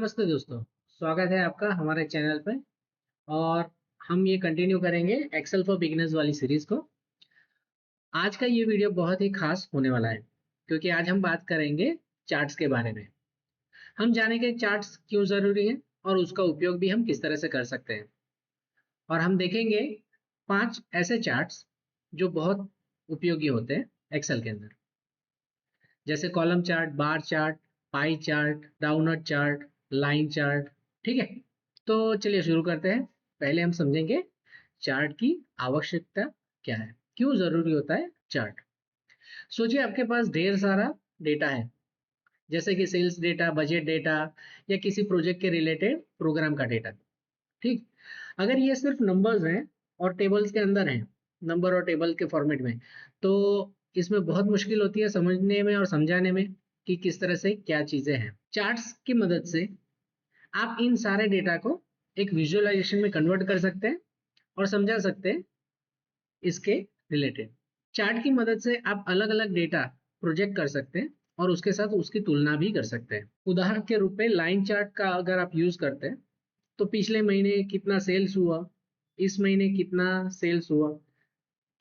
नमस्ते दोस्तों। स्वागत है आपका हमारे चैनल पे। और हम ये कंटिन्यू करेंगे एक्सेल फॉर बिगिनर्स वाली सीरीज को। आज का ये वीडियो बहुत ही खास होने वाला है क्योंकि आज हम बात करेंगे चार्ट्स के बारे में। हम जानेंगे चार्ट्स क्यों ज़रूरी है और उसका उपयोग भी हम किस तरह से कर सकते हैं। और हम देखेंगे 5 ऐसे चार्ट्स जो बहुत उपयोगी होते हैं एक्सेल के अंदर, जैसे column chart, bar chart, pie chart, downward chart, line chart. ठीक है, तो चलिए शुरू करते हैं। पहले हम समझेंगे चार्ट की आवश्यकता क्या है, क्यों जरूरी होता है चार्ट। सोचिए आपके पास ढेर सारा डेटा है, जैसे कि सेल्स डेटा, बजट डेटा या किसी प्रोजेक्ट के रिलेटेड प्रोग्राम का डेटा। ठीक, अगर ये सिर्फ नंबर्स हैं और टेबल्स के अंदर हैं, नंबर और टेबल के फॉर्मेट में, तो इसमें बहुत मुश्किल होती है समझने में और समझाने में कि किस तरह से क्या चीजें हैं। चार्ट्स की मदद से आप इन सारे डेटा को एक विजुअलाइजेशन में कन्वर्ट कर सकते हैं और समझा सकते हैं इसके रिलेटेड। चार्ट की मदद से आप अलग अलग डेटा प्रोजेक्ट कर सकते हैं और उसके साथ उसकी तुलना भी कर सकते हैं। उदाहरण के रूप में लाइन चार्ट का अगर आप यूज करते हैं तो पिछले महीने कितना सेल्स हुआ, इस महीने कितना सेल्स हुआ,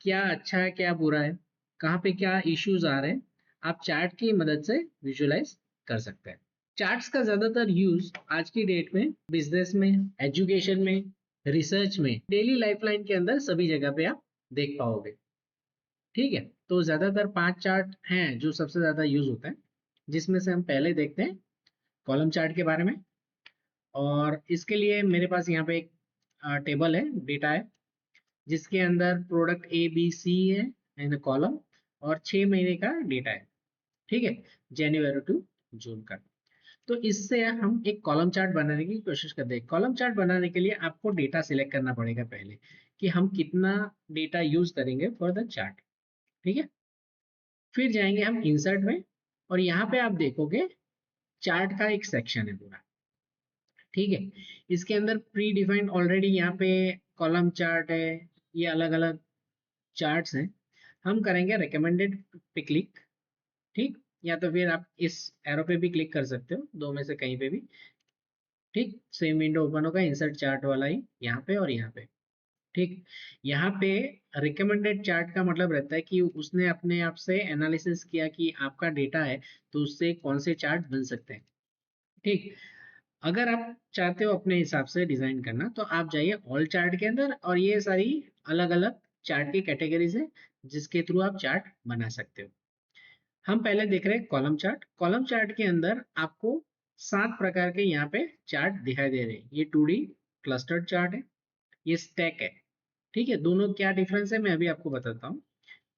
क्या अच्छा है क्या बुरा है, कहाँ पे क्या इश्यूज आ रहे हैं, आप चार्ट की मदद से विजुलाइज कर सकते हैं। चार्ट्स का ज्यादातर यूज आज की डेट में बिजनेस में, एजुकेशन में, रिसर्च में, डेली लाइफलाइन के अंदर सभी जगह पे आप देख पाओगे। ठीक है, तो ज्यादातर 5 चार्ट हैं जो सबसे ज्यादा यूज होता है, जिसमें से हम पहले देखते हैं कॉलम चार्ट के बारे में। और इसके लिए मेरे पास यहाँ पे एक टेबल है, डेटा है, जिसके अंदर प्रोडक्ट ए बी सी है इन कॉलम, और 6 महीने का डेटा है। ठीक है, जनवरी टू जून का। तो इससे हम एक कॉलम चार्ट बनाने की कोशिश करते हैं। कॉलम चार्ट बनाने के लिए आपको डेटा सिलेक्ट करना पड़ेगा पहले, कि हम कितना डेटा यूज करेंगे फॉर द चार्ट। ठीक है, फिर जाएंगे हम इंसर्ट में, और यहाँ पे आप देखोगे चार्ट का एक सेक्शन है पूरा। ठीक है, इसके अंदर प्री डिफाइंड ऑलरेडी यहाँ पे कॉलम चार्ट है, ये अलग अलग चार्ट्स हैं। हम करेंगे रिकमेंडेड पे क्लिक। ठीक, या तो फिर आप इस एरो पे भी क्लिक कर सकते हो, दो में से कहीं पे भी। ठीक, सेम विंडो ओपन होगा इंसर्ट चार्ट वाला ही, यहाँ पे और यहाँ पे। ठीक, यहाँ पे रिकमेंडेड चार्ट का मतलब रहता है कि उसने अपने आप से एनालिसिस किया कि आपका डेटा है तो उससे कौन से चार्ट बन सकते हैं। ठीक, अगर आप चाहते हो अपने हिसाब से डिजाइन करना तो आप जाइए ऑल चार्ट के अंदर, और ये सारी अलग अलग चार्ट की कैटेगरीज है जिसके थ्रू आप चार्ट बना सकते हो। हम पहले देख रहे हैं कॉलम चार्ट। कॉलम चार्ट के अंदर आपको 7 प्रकार के यहाँ पे चार्ट दिखाई दे रहे हैं। ये 2D क्लस्टर्ड चार्ट है, ये स्टैक है। ठीक है, दोनों क्या डिफरेंस है मैं अभी आपको बताता हूँ।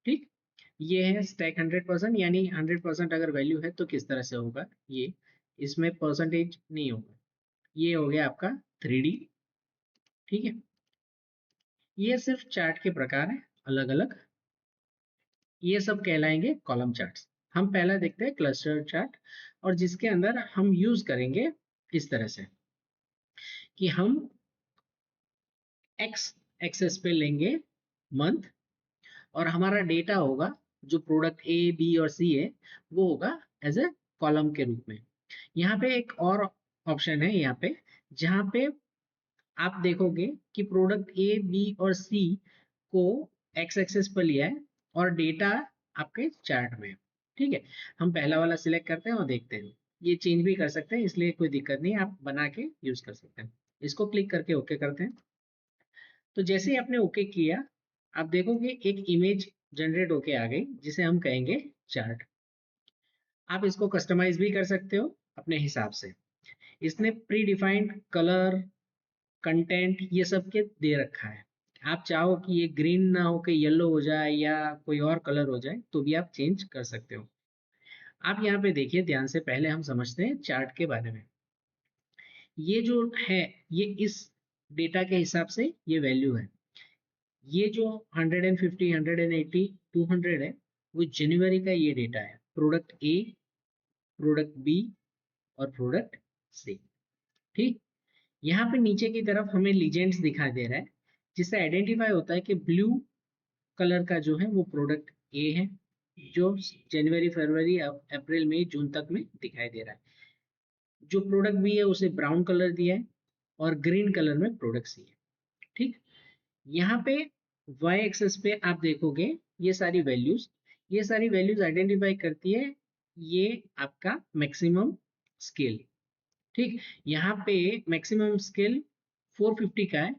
ठीक, ये है स्टैक 100%, यानी 100% अगर वैल्यू है तो किस तरह से होगा ये, इसमें परसेंटेज नहीं होगा। ये हो गया आपका 3D। ठीक है, ये सिर्फ चार्ट के प्रकार है अलग अलग, ये सब कहलाएंगे कॉलम चार्ट्स। हम पहला देखते हैं क्लस्टर चार्ट, और जिसके अंदर हम यूज करेंगे इस तरह से कि हम एक्स एक्सेस पे लेंगे मंथ, और हमारा डेटा होगा जो प्रोडक्ट ए बी और सी है वो होगा एज ए कॉलम के रूप में। यहाँ पे एक और ऑप्शन है यहाँ पे, जहाँ पे आप देखोगे कि प्रोडक्ट ए बी और सी को एक्स एक्सेस पर लिया है और डेटा आपके चार्ट में है। ठीक है, हम पहला वाला सिलेक्ट करते हैं और देखते हैं। ये चेंज भी कर सकते हैं, इसलिए कोई दिक्कत नहीं, आप बना के यूज कर सकते हैं। इसको क्लिक करके ओके करते हैं। तो जैसे ही आपने ओके किया, आप देखोगे एक इमेज जनरेट होके आ गई जिसे हम कहेंगे चार्ट। आप इसको कस्टमाइज भी कर सकते हो अपने हिसाब से। इसने प्री डिफाइंड कलर, कंटेंट ये सब के दे रखा है। आप चाहो कि ये ग्रीन ना हो के येलो हो जाए या कोई और कलर हो जाए तो भी आप चेंज कर सकते हो। आप यहाँ पे देखिए ध्यान से, पहले हम समझते हैं चार्ट के बारे में। ये जो है, ये इस डेटा के हिसाब से ये वैल्यू है। ये जो 150, 180, 200 है, वो जनवरी का ये डेटा है, प्रोडक्ट ए, प्रोडक्ट बी और प्रोडक्ट सी। ठीक, यहाँ पे नीचे की तरफ हमें लीजेंड्स दिखाई दे रहा है, जिससे आइडेंटिफाई होता है कि ब्लू कलर का जो है वो प्रोडक्ट ए है, जो जनवरी फरवरी अप्रैल मई जून तक में दिखाई दे रहा है। जो प्रोडक्ट भी है उसे ब्राउन कलर दिया है और ग्रीन कलर में प्रोडक्ट्स दिए। ठीक, यहाँ पे वाई एक्सेस पे आप देखोगे ये सारी वैल्यूज आइडेंटिफाई करती है ये आपका मैक्सिमम स्केल। ठीक, यहाँ पे मैक्सिमम स्केल 450 का है।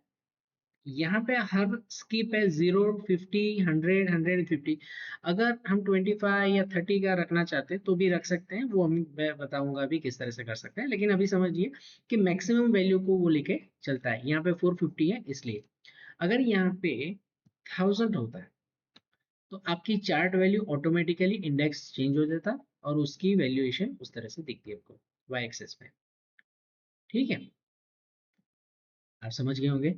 यहाँ पे हर स्किप है 0, 50, 100, 150। अगर हम 25 या 30 का रखना चाहते हैं तो भी रख सकते हैं, वो हम मैं बताऊंगा अभी किस तरह से कर सकते हैं। लेकिन अभी समझिए कि मैक्सिमम वैल्यू को वो लेके चलता है। यहाँ पे 450 है इसलिए। अगर यहाँ पे 1000 होता है तो आपकी chart value automatically index change हो जाता और उसकी वैल्यूएशन उस तरह से दिखती है आपको वाई एक्सेस में। ठीक है, आप समझ गए होंगे।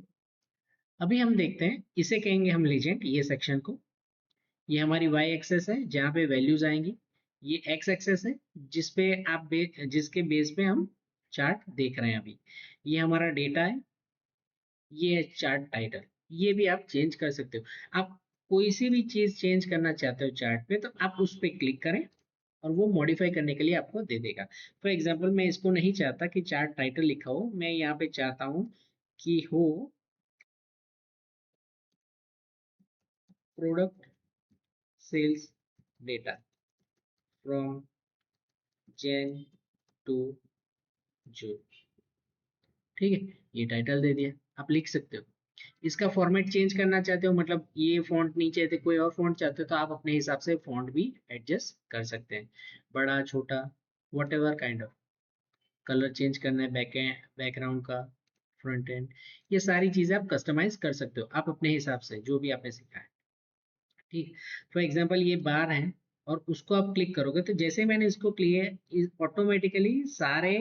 अभी हम देखते हैं, इसे कहेंगे हम लीजेंड, ये सेक्शन को। ये हमारी वाई एक्सेस है जहाँ पे वैल्यूज आएंगी। ये एक्स एक्सेस है जिस पे जिसके बेस पे हम चार्ट देख रहे हैं अभी। ये हमारा डेटा है, ये है चार्ट टाइटल। ये भी आप चेंज कर सकते हो। आप कोई सी भी चीज चेंज करना चाहते हो चार्ट पे तो आप उस पर क्लिक करें और वो मॉडिफाई करने के लिए आपको दे देगा। फॉर एग्जाम्पल मैं इसको नहीं चाहता कि चार्ट टाइटल लिखा हो, मैं यहाँ पे चाहता हूँ कि हो product sales data from Jan to June. ठीक है, ये टाइटल दे दिया, आप लिख सकते हो। इसका फॉर्मेट चेंज करना चाहते हो, मतलब ये फॉन्ट नहीं चाहते कोई और फॉन्ट चाहते हो तो आप अपने हिसाब से फॉन्ट भी एडजस्ट कर सकते हैं, बड़ा छोटा what ever kind of. Colour change करना है बैकग्राउंड का, फ्रंट एंड, ये सारी चीजें आप कस्टमाइज कर सकते हो आप अपने हिसाब से जो भी आपने सीखा है। ठीक, फॉर एग्जाम्पल ये बार है और उसको आप क्लिक करोगे तो जैसे मैंने इसको क्लिक ऑटोमेटिकली सारे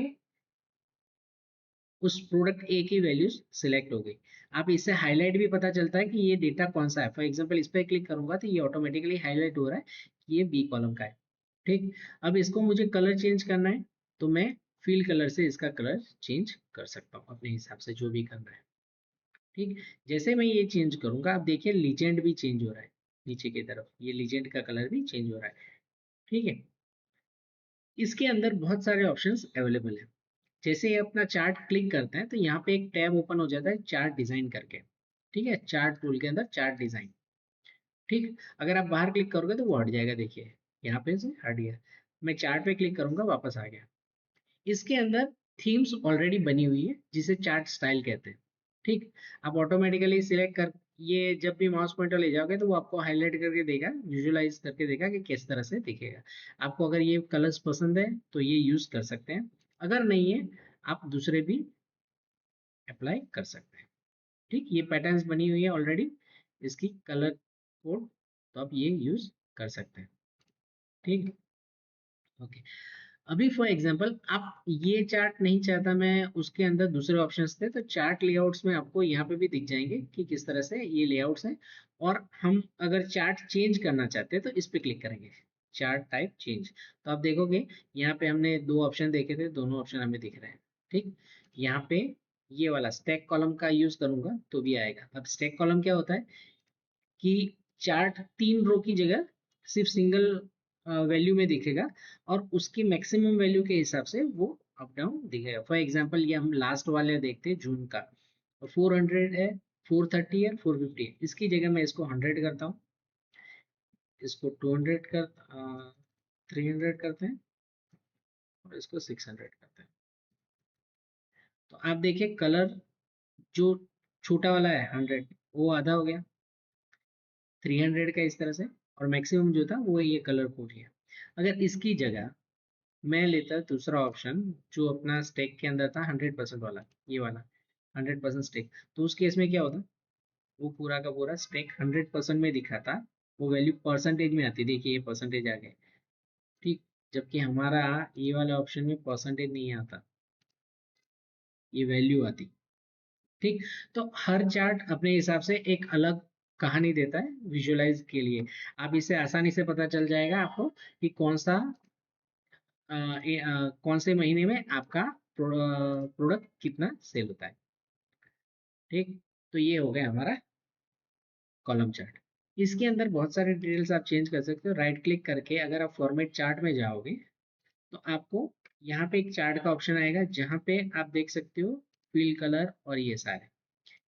उस प्रोडक्ट ए की वैल्यूज सिलेक्ट हो गई। आप इससे हाईलाइट भी पता चलता है कि ये डेटा कौन सा है। फॉर एग्जांपल इस पर क्लिक करूंगा तो ये ऑटोमेटिकली हाईलाइट हो रहा है कि ये बी कॉलम का है। ठीक, अब इसको मुझे कलर चेंज करना है तो मैं फील कलर से इसका कलर चेंज कर सकता हूँ अपने हिसाब से जो भी करना है। ठीक, जैसे मैं ये चेंज करूंगा आप देखिए लीजेंड भी चेंज हो रहा है, नीचे की तरफ ये लीजेंड का कलर भी चेंज हो रहा है। ठीक है, इसके अंदर बहुत सारे ऑप्शंस अवेलेबल है। जैसे ही अपना चार्ट क्लिक करते हैं तो यहाँ पे एक टैब ओपन हो जाता है चार्ट डिजाइन करके। ठीक है, चार्ट टूल के अंदर चार्ट डिजाइन। ठीक, अगर आप बाहर क्लिक करोगे तो वो हट जाएगा, देखिए यहाँ पे से हट गया। मैं चार्ट पे क्लिक करूंगा वापस आ गया। इसके अंदर थीम्स ऑलरेडी बनी हुई है जिसे चार्ट स्टाइल कहते हैं। ठीक, आप ऑटोमेटिकली सिलेक्ट कर, ये जब भी माउस पॉइंटर ले जाओगे तो वो आपको हाईलाइट करके देगा, विजुलाइज करके देगा कि किस तरह से दिखेगा। आपको अगर ये कलर्स पसंद है तो ये यूज कर सकते हैं, अगर नहीं है आप दूसरे भी अप्लाई कर सकते हैं। ठीक, ये पैटर्न्स बनी हुई है ऑलरेडी, इसकी कलर कोड, तो आप ये यूज कर सकते हैं। ठीक, ओके। अभी फॉर एग्जांपल आप ये चार्ट नहीं चाहता मैं, उसके अंदर दूसरे ऑप्शंस थे तो चार्ट लेआउट्स में आपको यहाँ पे भी दिख जाएंगे कि किस तरह से ये लेआउट्स हैं। और हम अगर चार्ट चेंज करना चाहते हैं तो इस पे क्लिक करेंगे, चार्ट टाइप चेंज। तो आप देखोगे यहाँ पे हमने दो ऑप्शन देखे थे, दोनों ऑप्शन हमें दिख रहे हैं। ठीक, यहाँ पे ये वाला स्टैक कॉलम का यूज करूंगा तो भी आएगा। अब स्टैक कॉलम क्या होता है कि चार्ट 3 रो की जगह सिर्फ सिंगल वैल्यू में दिखेगा और उसकी मैक्सिमम वैल्यू के हिसाब से वो अप डाउन दिखेगा। फॉर एग्जांपल ये हम लास्ट वाले देखते हैं जून का, 400 है, 430 है, 450 है, इसकी जगह मैं इसको 100 करता हूँ, इसको 200 कर 300 करते हैं और इसको 600 करते हैं। तो आप देखिए कलर जो छोटा वाला है 100 वो आधा हो गया 300 का इस तरह से, और मैक्सिमम जो था वो ये कलर कोड है। अगर इसकी जगह मैं लेता दूसरा ऑप्शन जो अपना स्टेक के अंदर था 100% वाला, ये वाला 100% स्टेक, तो उस केस में क्या होता, वो पूरा का पूरा स्टेक 100% में दिखाता, वो वैल्यू परसेंटेज में आती, देखिए ये परसेंटेज आ गए। ठीक, जबकि हमारा ये वाले ऑप्शन में परसेंटेज नहीं आता, ये वैल्यू आती। ठीक, तो हर चार्ट अपने हिसाब से एक अलग कहानी देता है विजुअलाइज के लिए। आप इससे आसानी से पता चल जाएगा आपको कि कौन सा कौन से महीने में आपका प्रोडक्ट कितना सेल होता है। ठीक, तो ये हो गया हमारा कॉलम चार्ट। इसके अंदर बहुत सारे डिटेल्स आप चेंज कर सकते हो। राइट क्लिक करके अगर आप फॉर्मेट चार्ट में जाओगे तो आपको यहाँ पे एक चार्ट का ऑप्शन आएगा जहाँ पे आप देख सकते हो फिल कलर और ये सारे।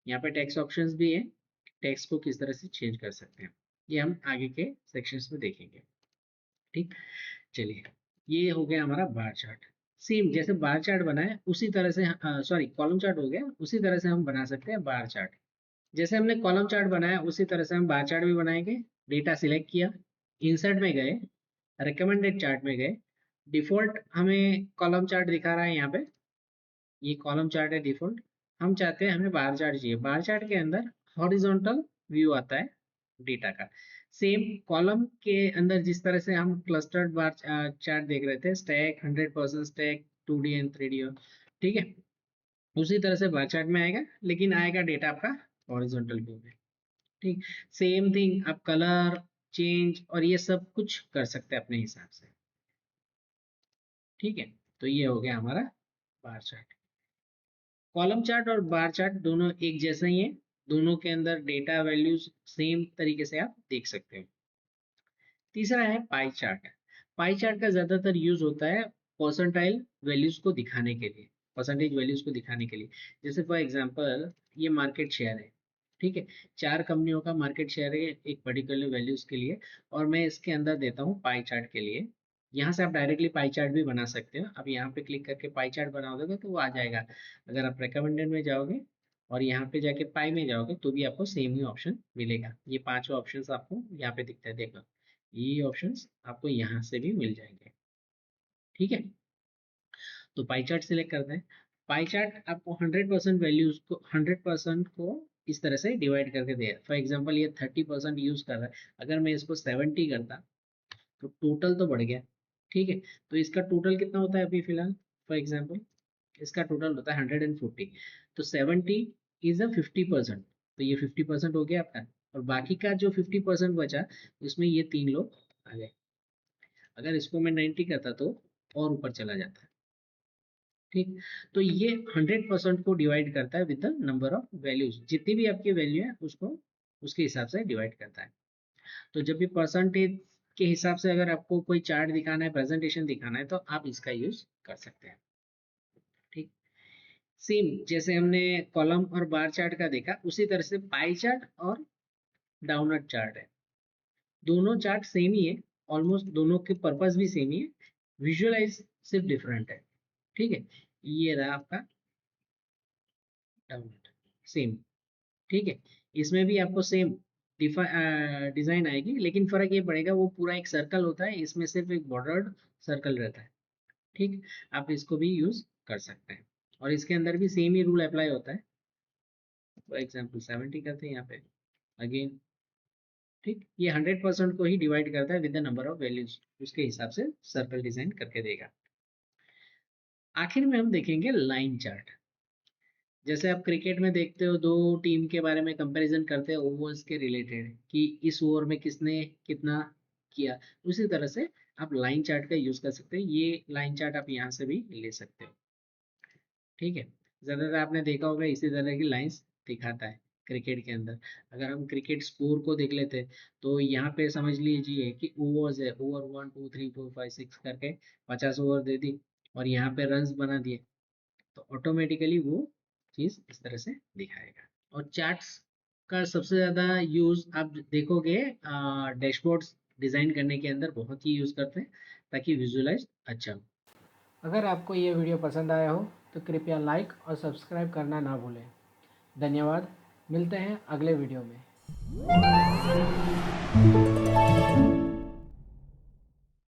यहाँ पे टेक्स्ट ऑप्शंस भी है, टेक्स्ट को किस तरह से चेंज कर सकते हैं ये हम आगे के सेक्शंस में देखेंगे। ठीक, चलिए ये हो गया हमारा बार चार्ट। सेम जैसे बार चार्ट बनाए उसी तरह से, सॉरी कॉलम चार्ट हो गया, उसी तरह से हम बना सकते हैं बार चार्ट। जैसे हमने कॉलम चार्ट बनाया उसी तरह से हम बार चार्ट भी बनाएंगे। डेटा सिलेक्ट किया, इंसर्ट में गए, रिकमेंडेड चार्ट में गए, डिफॉल्ट हमें कॉलम चार्ट दिखा रहा है यहाँ पे, ये कॉलम चार्ट है डिफॉल्ट। हम चाहते हैं हमें बार चार्ट चाहिए, बार चार्ट के अंदर हॉरिजॉन्टल व्यू आता है डेटा का। सेम कॉलम के अंदर जिस तरह से हम क्लस्टर्ड बार चार्ट देख रहे थे, stack 100% stack 2D and 3D, ठीक है, उसी तरह से बार चार्ट में आएगा, लेकिन आएगा डेटा आपका हॉरिजॉन्टल व्यू में। ठीक, सेम थिंग आप कलर चेंज और ये सब कुछ कर सकते हैं अपने हिसाब से। ठीक है, तो ये हो गया हमारा बार चार्ट। कॉलम चार्ट और बार चार्ट दोनों एक जैसे ही है, दोनों के अंदर डेटा वैल्यूज सेम तरीके से आप देख सकते हो। तीसरा है पाई चार्ट। पाई चार्ट का ज्यादातर यूज होता है परसेंटाइल वैल्यूज को दिखाने के लिए, परसेंटेज वैल्यूज को दिखाने के लिए। जैसे फॉर एग्जांपल ये मार्केट शेयर है, ठीक है, 4 कंपनियों का मार्केट शेयर है एक पर्टिकुलर वैल्यूज के लिए, और मैं इसके अंदर देता हूँ पाई चार्ट के लिए। यहाँ से आप डायरेक्टली पाई चार्ट भी बना सकते हो, अब यहाँ पे क्लिक करके पाई चार्ट बना दोगे तो वो आ जाएगा। अगर आप रिकमेंडेड में जाओगे और यहाँ पे जाके पाई में जाओगे तो भी आपको सेम ही ऑप्शन मिलेगा। ये पांचों ऑप्शंस आपको यहाँ पे दिखता है, देखो ये ऑप्शंस आपको यहाँ से भी मिल जाएंगे। ठीक है, तो पाई चार्ट सिलेक्ट करते हैं। पाई चार्ट आपको 100% वैल्यूज को, 100% को इस तरह से डिवाइड करके दे। फॉर एग्जांपल ये 30% यूज कर रहा है, अगर मैं इसको 70 करता तो टोटल तो बढ़ गया। ठीक है, तो इसका टोटल कितना होता है अभी फिलहाल, फॉर एग्जाम्पल इसका टोटल होता है 140, तो 70 इज अ 50%, तो ये 50% हो गया आपका। और बाकी का जो 50% बचा उसमें ये 3 लोग आ गए। अगर इसको मैं 90 करता तो और ऊपर चला जाता। ठीक, तो ये 100% को डिवाइड करता है with the number of values, जितनी भी आपकी वैल्यू है उसको उसके हिसाब से डिवाइड करता है। तो जब भी परसेंटेज के हिसाब से अगर आपको कोई चार्ट दिखाना है, प्रेजेंटेशन दिखाना है, तो आप इसका यूज कर सकते हैं। ठीक, सेम जैसे हमने कॉलम और बार चार्ट का देखा उसी तरह से पाई चार्ट और डाउनवर्ड चार्ट है। दोनों चार्ट सेम ही है, ऑलमोस्ट दोनों के पर्पस भी सेम ही है, विजुअलाइज सिर्फ डिफरेंट है। ठीक है, ये रहा आपका डाउनवर्ड, सेम। ठीक है, इसमें भी आपको सेम डिजाइन आएगी, लेकिन फर्क ये पड़ेगा वो पूरा एक सर्कल होता है, इसमें सिर्फ एक बॉर्डर्ड सर्कल रहता है। ठीक, आप इसको भी यूज कर सकते हैं और इसके अंदर भी सेम ही रूल अप्लाई होता है। फॉर एग्जाम्पल 70 करते हैं यहाँ पे अगेन। ठीक, ये 100% को ही डिवाइड करता है with the number of values, उसके हिसाब से सर्कल डिजाइन करके देगा। आखिर में हम देखेंगे लाइन चार्ट। जैसे आप क्रिकेट में देखते हो दो टीम के बारे में कंपैरिजन करते हैं ओवर्स के रिलेटेड, कि इस ओवर में किसने कितना किया, उसी तरह से आप लाइन चार्ट का यूज कर सकते हैं। ये लाइन चार्ट आप यहाँ से भी ले सकते हो। ठीक है, ज्यादातर आपने देखा होगा इसी तरह की लाइंस दिखाता है क्रिकेट के अंदर। अगर हम क्रिकेट स्कोर को देख लेते हैं तो यहाँ पे समझ लीजिए कि ओवर्स है, ओवर 1 2 3 4 5 6 करके 50 ओवर दे दी और यहाँ पे रन्स बना दिए, तो ऑटोमेटिकली वो चीज इस तरह से दिखाएगा। और चार्ट्स का सबसे ज्यादा यूज आप देखोगे डैशबोर्ड्स डिजाइन करने के अंदर बहुत ही यूज करते हैं ताकि विजुअलाइज अच्छा हो। अगर आपको ये वीडियो पसंद आया हो तो कृपया लाइक और सब्सक्राइब करना ना भूलें। धन्यवाद, मिलते हैं अगले वीडियो में।